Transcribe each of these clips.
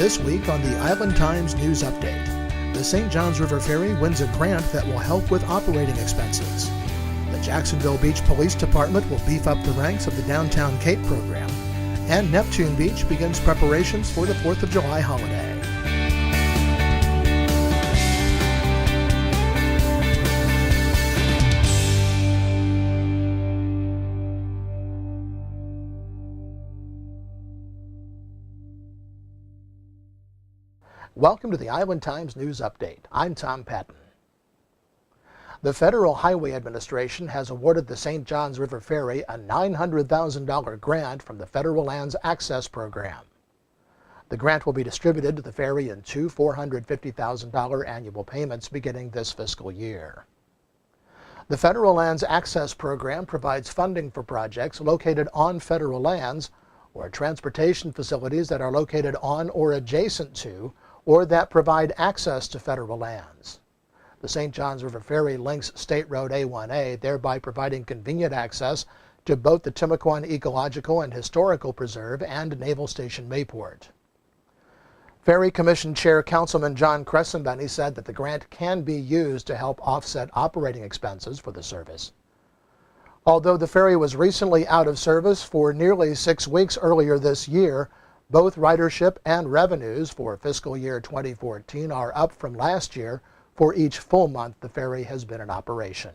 This week on the Island Times News Update, the St. Johns River Ferry wins a grant that will help with operating expenses. The Jacksonville Beach Police Department will beef up the ranks of the Downtown Cape program, and Neptune Beach begins preparations for the 4th of July holiday. Welcome to the Island Times News Update. I'm Tom Patton. The Federal Highway Administration has awarded the St. Johns River Ferry a $900,000 grant from the Federal Lands Access Program. The grant will be distributed to the ferry in two $450,000 annual payments beginning this fiscal year. The Federal Lands Access Program provides funding for projects located on federal lands or transportation facilities that are located on or adjacent to or that provide access to federal lands. The St. Johns River Ferry links State Road A1A, thereby providing convenient access to both the Timucuan Ecological and Historical Preserve and Naval Station Mayport. Ferry Commission Chair Councilman John Crescembeni said that the grant can be used to help offset operating expenses for the service. Although the ferry was recently out of service for nearly 6 weeks earlier this year, both ridership and revenues for fiscal year 2014 are up from last year for each full month the ferry has been in operation.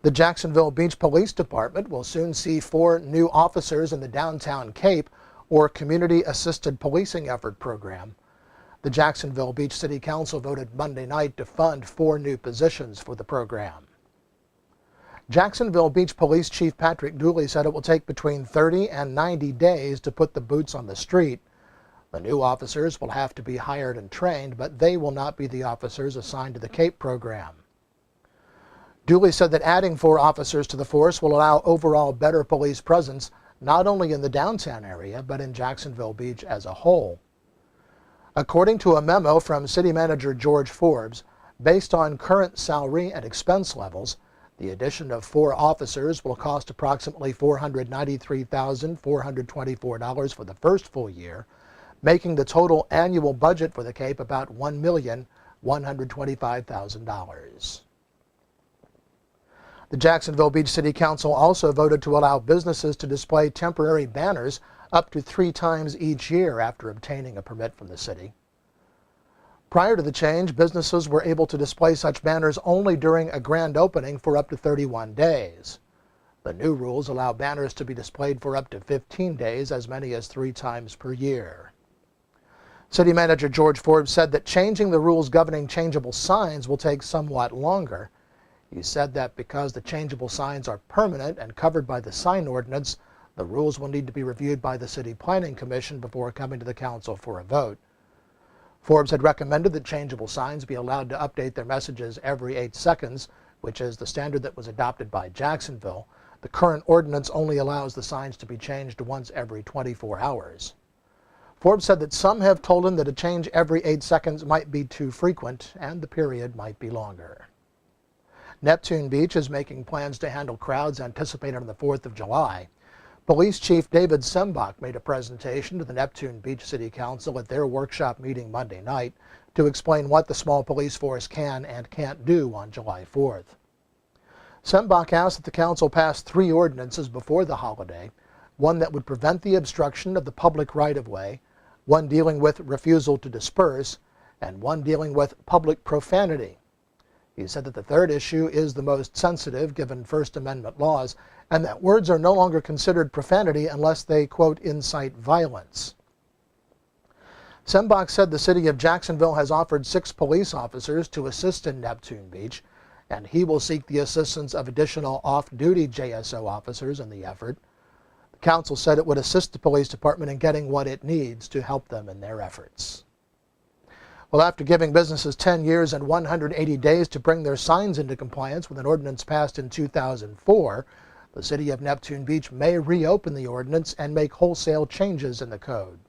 The Jacksonville Beach Police Department will soon see 4 new officers in the Downtown Cape or Community Assisted Policing Effort program. The Jacksonville Beach City Council voted Monday night to fund 4 new positions for the program. Jacksonville Beach Police Chief Patrick Dooley said it will take between 30 and 90 days to put the boots on the street. The new officers will have to be hired and trained, but they will not be the officers assigned to the Cape program. Dooley said that adding 4 officers to the force will allow overall better police presence, not only in the downtown area, but in Jacksonville Beach as a whole. According to a memo from City Manager George Forbes, based on current salary and expense levels, the addition of 4 officers will cost approximately $493,424 for the first full year, making the total annual budget for the Cape about $1,125,000. The Jacksonville Beach City Council also voted to allow businesses to display temporary banners up to 3 times each year after obtaining a permit from the city. Prior to the change, businesses were able to display such banners only during a grand opening for up to 31 days. The new rules allow banners to be displayed for up to 15 days, as many as 3 times per year. City Manager George Forbes said that changing the rules governing changeable signs will take somewhat longer. He said that because the changeable signs are permanent and covered by the sign ordinance, the rules will need to be reviewed by the City Planning Commission before coming to the council for a vote. Forbes had recommended that changeable signs be allowed to update their messages every 8 seconds, which is the standard that was adopted by Jacksonville. The current ordinance only allows the signs to be changed once every 24 hours. Forbes said that some have told him that a change every 8 seconds might be too frequent and the period might be longer. Neptune Beach is making plans to handle crowds anticipated on the 4th of July. Police Chief David Sembach made a presentation to the Neptune Beach City Council at their workshop meeting Monday night to explain what the small police force can and can't do on July 4th. Sembach asked that the council pass 3 ordinances before the holiday, one that would prevent the obstruction of the public right-of-way, one dealing with refusal to disperse, and one dealing with public profanity. He said that the 3rd issue is the most sensitive given First Amendment laws, and that words are no longer considered profanity unless they, quote, incite violence. Sembach said the city of Jacksonville has offered 6 police officers to assist in Neptune Beach, and he will seek the assistance of additional off-duty JSO officers in the effort. The council said it would assist the police department in getting what it needs to help them in their efforts. Well, after giving businesses 10 years and 180 days to bring their signs into compliance with an ordinance passed in 2004, the city of Neptune Beach may reopen the ordinance and make wholesale changes in the code.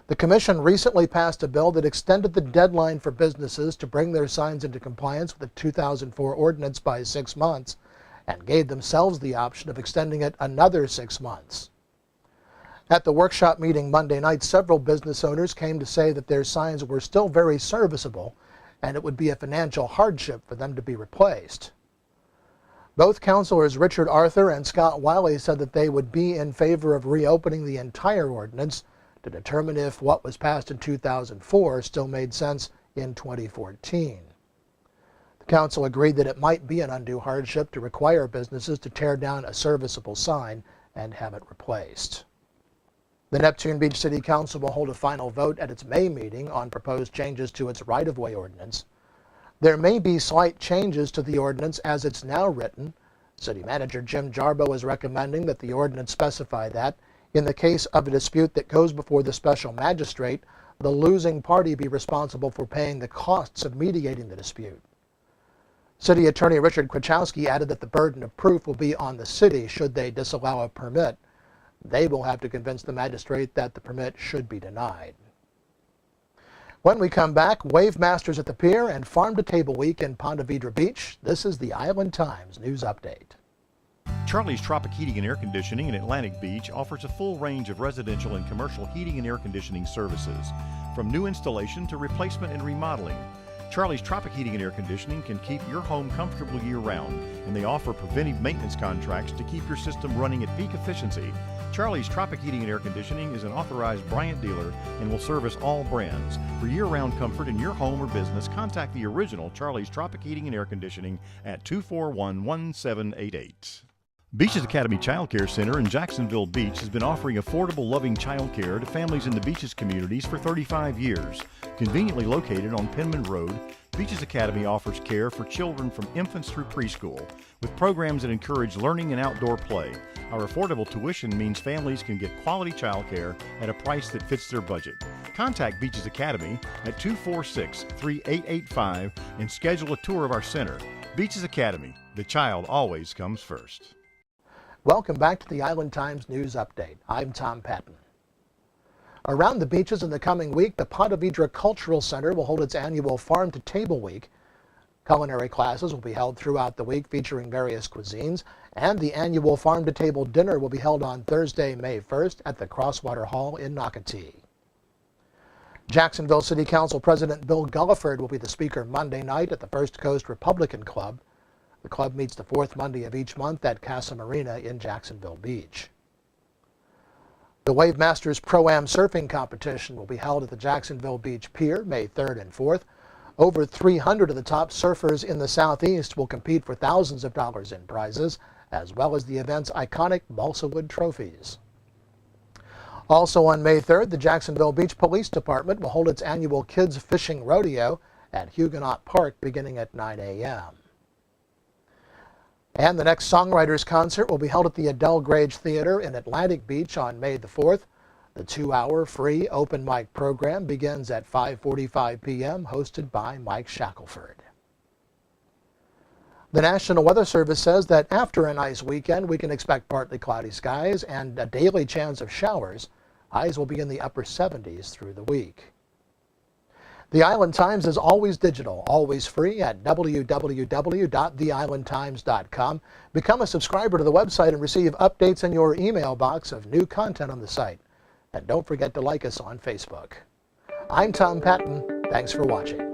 The commission recently passed a bill that extended the deadline for businesses to bring their signs into compliance with the 2004 ordinance by 6 months and gave themselves the option of extending it another 6 months. At the workshop meeting Monday night, several business owners came to say that their signs were still very serviceable and it would be a financial hardship for them to be replaced. Both councilors Richard Arthur and Scott Wiley said that they would be in favor of reopening the entire ordinance to determine if what was passed in 2004 still made sense in 2014. The council agreed that it might be an undue hardship to require businesses to tear down a serviceable sign and have it replaced. The Neptune Beach City Council will hold a final vote at its May meeting on proposed changes to its right-of-way ordinance. There may be slight changes to the ordinance as it's now written. City Manager Jim Jarbo is recommending that the ordinance specify that, in the case of a dispute that goes before the special magistrate, the losing party be responsible for paying the costs of mediating the dispute. City Attorney Richard Kwiatkowski added that the burden of proof will be on the city should they disallow a permit. They will have to convince the magistrate that the permit should be denied. When we come back, Wave Masters at the Pier and Farm to Table Week in Ponte Vedra Beach. This is the Island Times News Update. Charlie's Tropic Heating and Air Conditioning in Atlantic Beach offers a full range of residential and commercial heating and air conditioning services, from new installation to replacement and remodeling. Charlie's Tropic Heating and Air Conditioning can keep your home comfortable year-round, and they offer preventive maintenance contracts to keep your system running at peak efficiency. Charlie's Tropic Heating and Air Conditioning is an authorized Bryant dealer and will service all brands. For year-round comfort in your home or business, contact the original Charlie's Tropic Heating and Air Conditioning at 241-1788. Beaches Academy Child Care Center in Jacksonville Beach has been offering affordable, loving child care to families in the Beaches communities for 35 years. Conveniently located on Penman Road, Beaches Academy offers care for children from infants through preschool, with programs that encourage learning and outdoor play. Our affordable tuition means families can get quality child care at a price that fits their budget. Contact Beaches Academy at 246-3885 and schedule a tour of our center. Beaches Academy, the child always comes first. Welcome back to the Island Times News Update. I'm Tom Patton. Around the beaches in the coming week, the Ponte Vedra Cultural Center will hold its annual Farm to Table Week. Culinary classes will be held throughout the week featuring various cuisines, and the annual Farm to Table Dinner will be held on Thursday, May 1st at the Crosswater Hall in Nocatee. Jacksonville City Council President Bill Gulliford will be the speaker Monday night at the First Coast Republican Club. The club meets the fourth Monday of each month at Casa Marina in Jacksonville Beach. The Wave Masters Pro-Am surfing competition will be held at the Jacksonville Beach Pier May 3rd and 4th. Over 300 of the top surfers in the Southeast will compete for thousands of dollars in prizes, as well as the event's iconic balsa wood trophies. Also on May 3rd, the Jacksonville Beach Police Department will hold its annual Kids Fishing Rodeo at Huguenot Park beginning at 9 a.m. And the next Songwriters Concert will be held at the Adele Grage Theater in Atlantic Beach on May the 4th. The 2-hour free open mic program begins at 5:45 p.m., hosted by Mike Shackelford. The National Weather Service says that after a nice weekend, we can expect partly cloudy skies and a daily chance of showers. Highs will be in the upper 70s through the week. The Island Times is always digital, always free at www.theislandtimes.com. Become a subscriber to the website and receive updates in your email box of new content on the site. And don't forget to like us on Facebook. I'm Tom Patton. Thanks for watching.